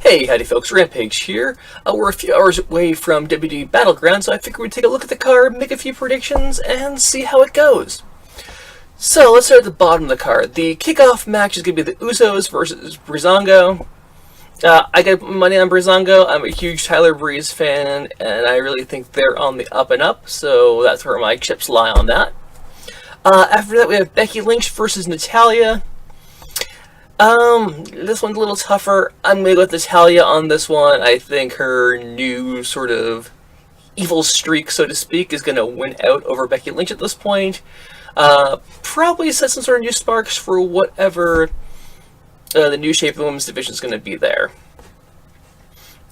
Hey, howdy folks, Rampage here. We're a few hours away from WWE Battleground, so I figured we'd take a look at the card, make a few predictions, and see how it goes. So, let's start at the bottom of the card. The kickoff match is going to be the Usos versus Breezango. I got money on Breezango. I'm a huge Tyler Breeze fan, and I really think they're on the up and up, so that's where my chips lie on that. After that, we have Becky Lynch versus Natalya. This one's a little tougher. I'm going to go with Natalya on this one. I think her new sort of evil streak, so to speak, is going to win out over Becky Lynch at this point. Probably set some sort of new sparks for whatever the new shape of the women's division is going to be there.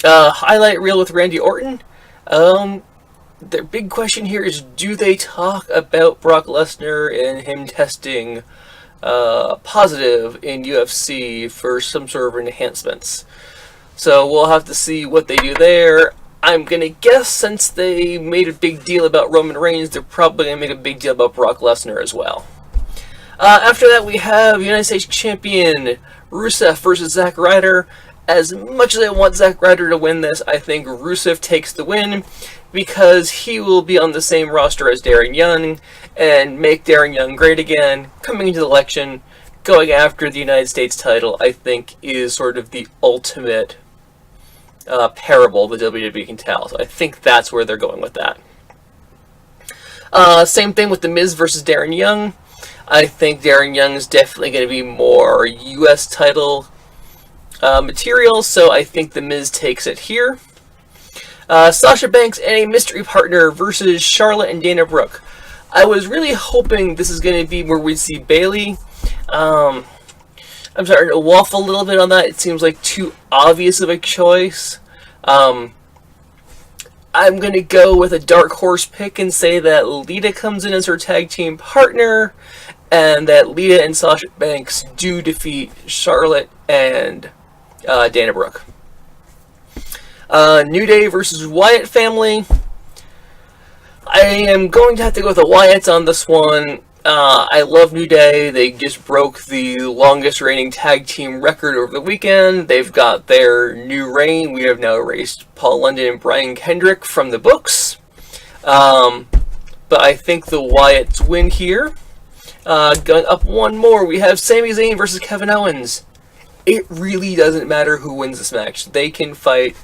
Highlight reel with Randy Orton. The big question here is, do they talk about Brock Lesnar and him testing positive in UFC for some sort of enhancements? So we'll have to see what they do there. I'm going to guess since they made a big deal about Roman Reigns, they're probably going to make a big deal about Brock Lesnar as well. After that, we have United States Champion Rusev versus Zack Ryder. As much as I want Zack Ryder to win this, I think Rusev takes the win because he will be on the same roster as Darren Young and make Darren Young great again. Coming into the election, going after the United States title, I think is sort of the ultimate parable the WWE can tell. So I think that's where they're going with that. Same thing with The Miz versus Darren Young. I think Darren Young is definitely going to be more U.S. title material, so I think The Miz takes it here. Sasha Banks and a mystery partner versus Charlotte and Dana Brooke. I was really hoping this is going to be where we'd see Bayley. I'm starting to waffle a little bit on that. It seems like too obvious of a choice. I'm going to go with a dark horse pick and say that Lita comes in as her tag team partner, and that Lita and Sasha Banks do defeat Charlotte and Dana Brooke. New Day versus Wyatt family. I am going to have to go with the Wyatts on this one. I love New Day. They just broke the longest reigning tag team record over the weekend. They've got their new reign. We have now erased Paul London and Brian Kendrick from the books. But I think the Wyatts win here. Going up one more, we have Sami Zayn versus Kevin Owens. It really doesn't matter who wins this match. They can fight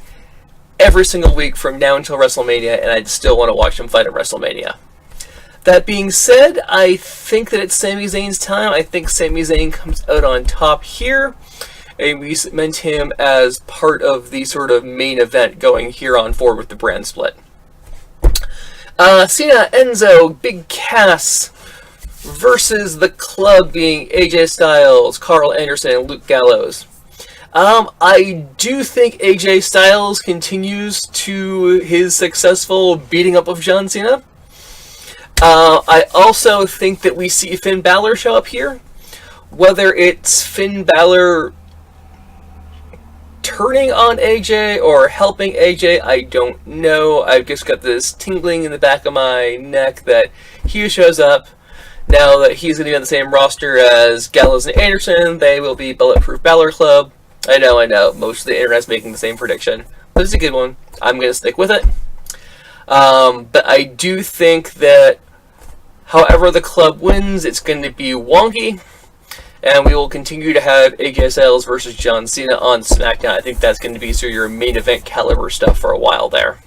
every single week from now until WrestleMania, and I'd still want to watch them fight at WrestleMania. That being said, I think that it's Sami Zayn's time. I think Sami Zayn comes out on top here, and we cement him as part of the sort of main event going here on forward with the brand split. Cena, Enzo, Big Cass versus the Club, being AJ Styles, Carl Anderson, and Luke Gallows. I do think AJ Styles continues to his successful beating up of John Cena. I also think that we see Finn Balor show up here. Whether it's Finn Balor turning on AJ or helping AJ, I don't know. I've just got this tingling in the back of my neck that he shows up. Now that he's going to be on the same roster as Gallows and Anderson, they will be Bulletproof Balor Club. I know. Most of the internet's making the same prediction. But it's a good one. I'm going to stick with it. But I do think that however the Club wins, it's going to be wonky. And we will continue to have AJ Styles versus John Cena on SmackDown. I think that's going to be sort of your main event caliber stuff for a while there.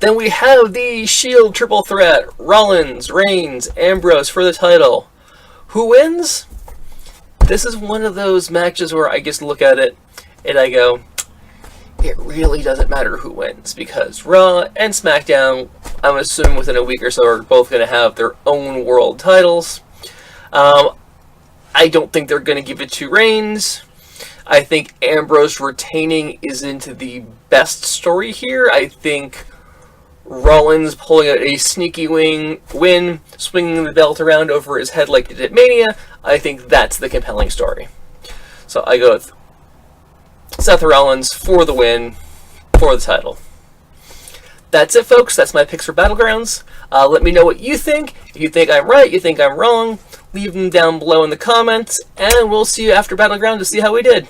Then we have the Shield triple threat. Rollins, Reigns, Ambrose for the title. Who wins? This is one of those matches where I just look at it and I go, it really doesn't matter who wins, because Raw and SmackDown, I'm assuming within a week or so, are both going to have their own world titles. I don't think they're going to give it to Reigns. I think Ambrose retaining isn't the best story here. I think Rollins pulling out a sneaky win, swinging the belt around over his head like he did at Mania, I think that's the compelling story. So I go with Seth Rollins for the win, for the title. That's it, folks. That's my picks for Battlegrounds. Let me know what you think. If you think I'm right, you think I'm wrong, leave them down below in the comments, and we'll see you after Battleground to see how we did.